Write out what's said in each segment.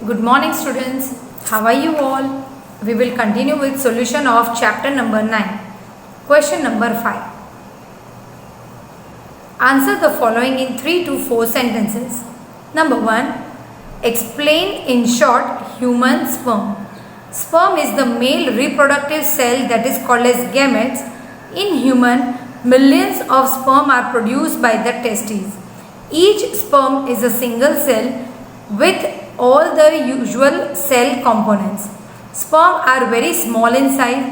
Good morning students, how are you all? We will continue with solution of chapter number 9. Question number 5. Answer the following in 3 to 4 sentences. Number 1. Explain in short human sperm. Sperm is the male reproductive cell that is called as gametes. In human, millions of sperm are produced by the testes. Each sperm is a single cell with all the usual cell components. Sperm are very small in size.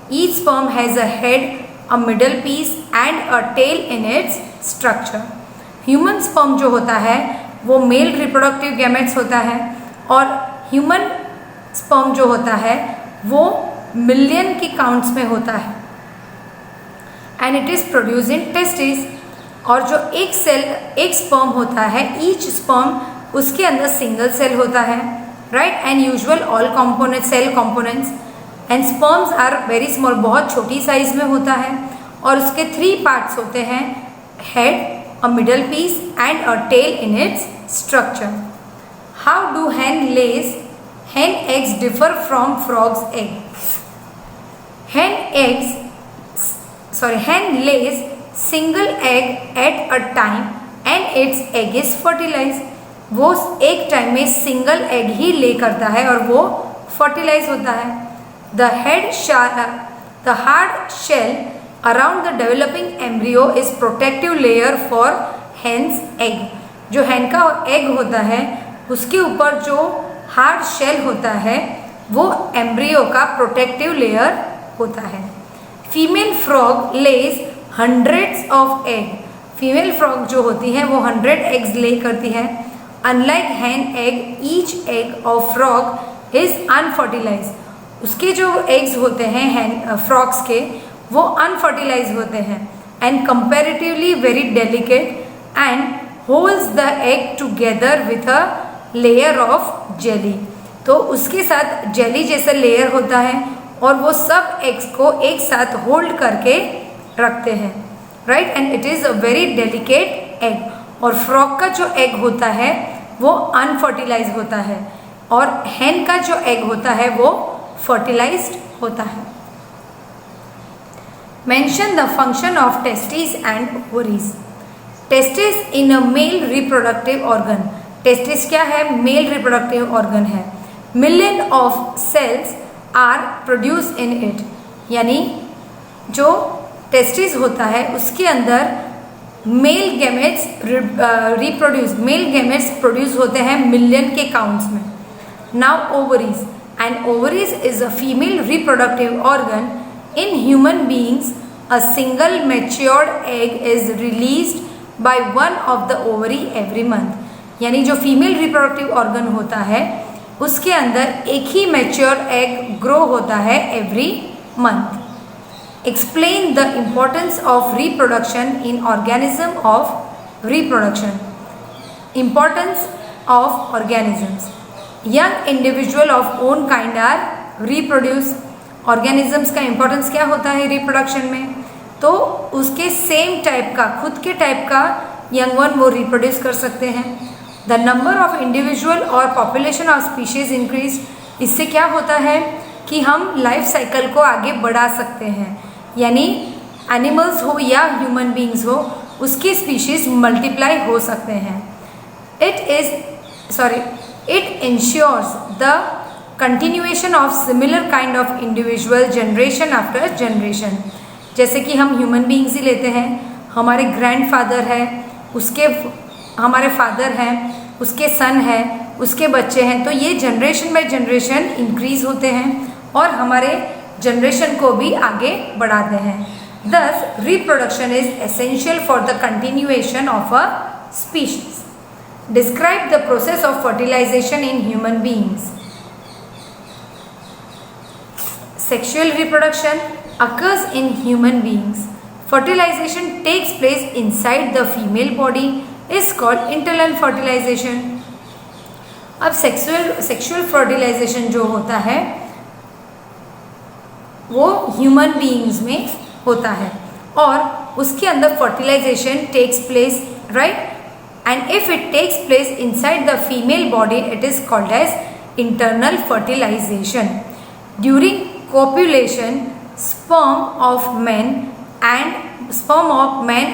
Each sperm has a head, a middle piece and a tail in its structure. Human sperm जो होता है वो male reproductive gametes होता है और human sperm जो होता है वो मिलियन की काउंट्स में होता है and it is produce in testis. और जो एक स्पर्म होता है, ईच स्पर्म उसके अंदर सिंगल सेल होता है, right, and usual all component cell components and sperms are very small, बहुत छोटी साइज में होता है और उसके 3 पार्ट्स होते हैं, head, a middle piece and a tail in its structure. How do hen eggs differ from frog's egg? Hen lays single egg at a time and its egg is fertilized. वो एक time में single egg ही ले करता है और वो fertilise होता है. The hard shell around the developing embryo is protective layer for hen's egg. जो hen का एग होता है उसके ऊपर जो हार्ड शेल होता है वो एम्ब्रियो का प्रोटेक्टिव लेयर होता है. Female frog lays hundreds of egg. Female frog जो होती है वो 100 एग्स ले करती है. Unlike hen egg, each egg of frog is unfertilized. उसके जो एग्स होते हैं फ्रॉग्स के वो अनफर्टिलाइज होते हैं and comparatively very delicate and holds the egg together with a layer of jelly. तो उसके साथ जेली जैसा लेयर होता है और वो सब एग्स को एक साथ होल्ड करके रखते हैं, right, and it is a very delicate egg. और फ्रॉग का जो एग होता है वो अनफर्टिलाइज होता है और hen का जो एग होता है वो फर्टिलाइज्ड होता है. Mention the function of testis and ovaries. Testis in a male reproductive organ. Testis क्या है? मेल रिप्रोडक्टिव ऑर्गन है. Million of cells are produce in it. यानी जो टेस्टिस होता है उसके अंदर मेल गैमेट्स प्रोड्यूस होते हैं मिलियन के काउंट्स में. Now ovaries. And ovaries is a female reproductive organ. In human beings a single matured egg is released by one of the ovary every month. यानी जो फीमेल रिप्रोडक्टिव ऑर्गन होता है उसके अंदर एक ही मैच्योर एग ग्रो होता है every month. Explain the importance of reproduction in organism of reproduction. Importance of organisms. Young individual of own kind are reproduce. Organisms का importance क्या होता है reproduction में? तो उसके same टाइप का, खुद के टाइप का young one वो reproduce कर सकते हैं. The number of individual और population of species increase. इससे क्या होता है कि हम लाइफ साइकिल को आगे बढ़ा सकते हैं. यानी एनिमल्स हो या ह्यूमन बींग्स हो उसके स्पीशीज मल्टीप्लाई हो सकते हैं. It ensures the continuation of similar kind of individual generation after generation. जैसे कि हम ह्यूमन बींग्स ही लेते हैं, हमारे ग्रैंडफादर है, उसके हमारे फादर हैं, उसके सन है, उसके बच्चे हैं, तो ये जनरेशन बाय जनरेशन इंक्रीज होते हैं और हमारे जनरेशन को भी आगे बढ़ाते हैं. Thus, reproduction is essential for the continuation of a species. Describe the process of fertilization in human beings. Sexual reproduction occurs in human beings. Fertilization takes place inside the female body is called internal fertilization. अब sexual fertilization जो होता है वो human beings में होता है और उसके अंदर fertilization takes place, right, and if it takes place inside the female body, it is called as internal fertilization. During copulation, sperm of men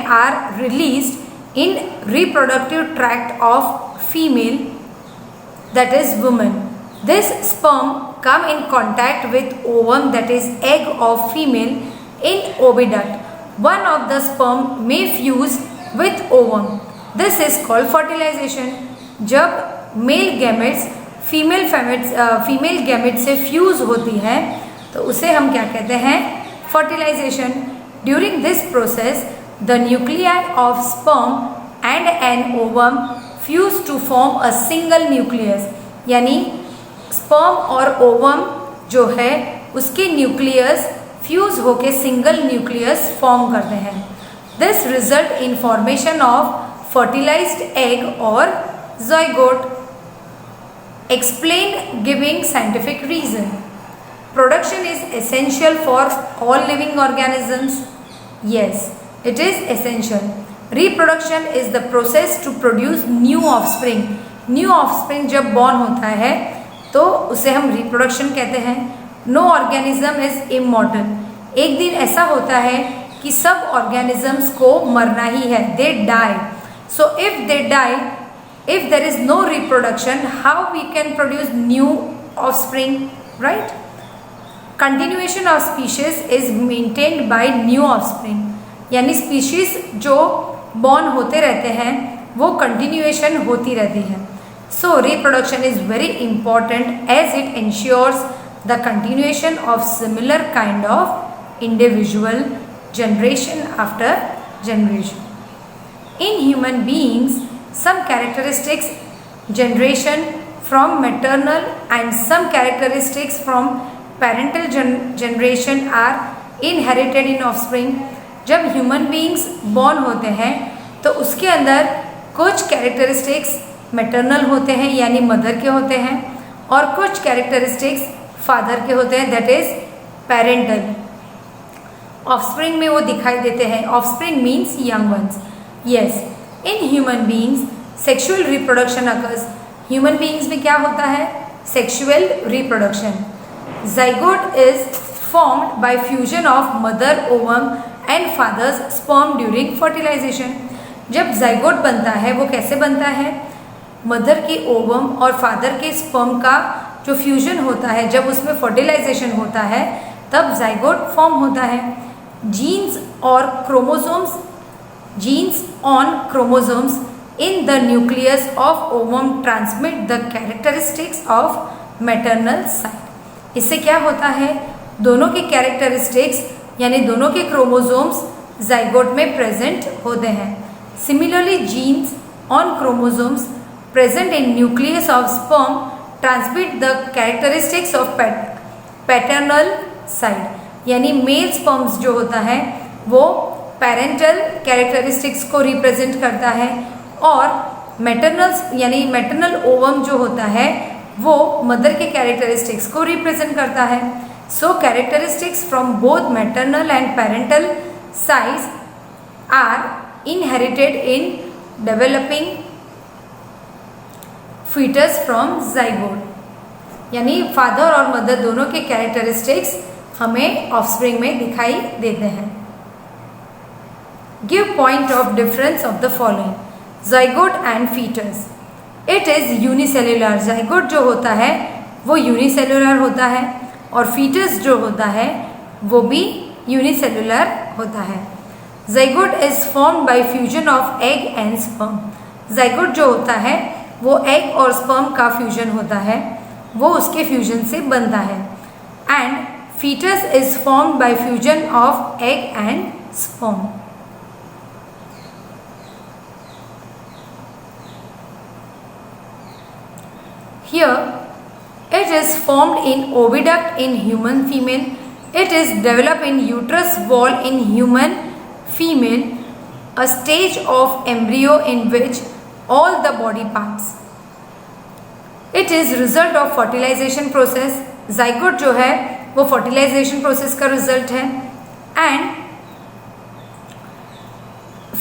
are released in reproductive tract of female, that is woman. This sperm come in contact with ovum, that is egg of female, in oviduct. One of the sperm may fuse with ovum. This is called fertilization. जब male gametes female gamete से fuse होती है तो उसे हम क्या कहते हैं? Fertilization. During this process the nuclei of sperm and an ovum fuse to form a single nucleus. यानी स्पर्म और ओवम जो है उसके न्यूक्लियस फ्यूज होके सिंगल न्यूक्लियस फॉर्म करते हैं. This result in formation of fertilized egg or zygote. Explain giving scientific reason. Production is essential for all living organisms. Yes, it is essential. Reproduction is the process to produce new offspring. New offspring जब born होता है तो उसे हम reproduction कहते हैं. No organism is immortal. एक दिन ऐसा होता है कि सब organisms को मरना ही है. They die. So if they die, if there is no reproduction, how we can produce new offspring, right? Continuation of species is maintained by new offspring. यानी species जो born होते रहते हैं वो continuation होती रहती है. So reproduction is very important as it ensures the continuation of similar kind of individual generation after generation. In human beings, some characteristics generation from maternal and some characteristics from parental generation are inherited in offspring. जब human beings born होते हैं तो उसके अंदर कुछ characteristics maternal होते हैं यानी mother के होते हैं और कुछ characteristics father के होते हैं, that is parental. Offspring में वो दिखाई देते हैं. Offspring means young ones. Yes, in human beings sexual reproduction occurs. Human beings में क्या होता है? Sexual reproduction. Zygote is formed by fusion of mother ovum and father's sperm during fertilization. जब zygote बनता है वो कैसे बनता है? मदर के ओवम और फादर के स्पर्म का जो फ्यूजन होता है, जब उसमें फर्टिलाइजेशन होता है तब zygote फॉर्म होता है. जीन्स और chromosomes Genes on chromosomes in the nucleus of ovum transmit the characteristics of maternal side. इससे क्या होता है? दोनों के characteristics यानी दोनों के chromosomes zygote में present होते हैं. Similarly, genes on chromosomes present in nucleus of sperm transmit the characteristics of paternal side. यानी male sperms जो होता है वो पेरेंटल कैरेक्टरिस्टिक्स को रिप्रेजेंट करता है और मैटरनल ओवम जो होता है वो मदर के कैरेक्टरिस्टिक्स को रिप्रेजेंट करता है. So characteristics from both maternal and parental साइज are inherited in developing foetus from zygote. यानी फादर और मदर दोनों के कैरेक्टरिस्टिक्स हमें ऑफस्प्रिंग में दिखाई देते हैं. Give point of difference of the following. Zygote and fetus. It is unicellular. Zygote जो होता है वो unicellular होता है और fetus जो होता है वो भी unicellular होता है. Zygote is formed by fusion of egg and sperm. Zygote जो होता है वो egg और sperm का fusion होता है, वो उसके fusion से बनता है. And fetus is formed by fusion of egg and sperm. Here, it is formed in oviduct in human female. It is developed in uterus wall in human female, a stage of embryo in which all the body parts. It is result of fertilization process. Zygote जो है वो fertilization process का result है. And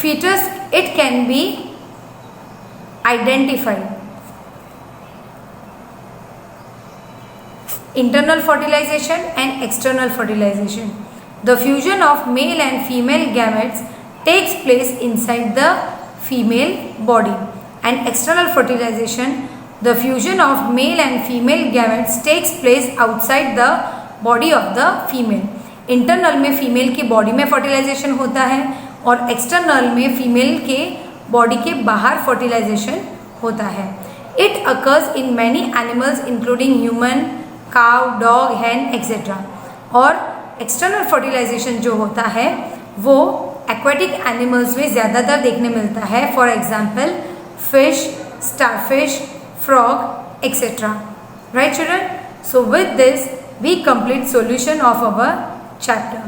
fetus, it can be identified. internal fertilization and external fertilization. The fusion of male and female gametes takes place inside the female body, and external fertilization, the fusion of male and female gametes takes place outside the body of the female. Internal में female की body में fertilisation होता है और external में female के body के बाहर फर्टिलाइजेशन होता है. It occurs in many animals including human, cow, dog, hen etcetera. और एक्सटर्नल फर्टिलाइजेशन जो होता है वो एक्वेटिक एनिमल्स में ज़्यादातर देखने मिलता है. For example fish, starfish, frog etcetera. Right children? So with this we complete solution of our chapter.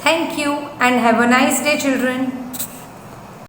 Thank you and have a nice day, children.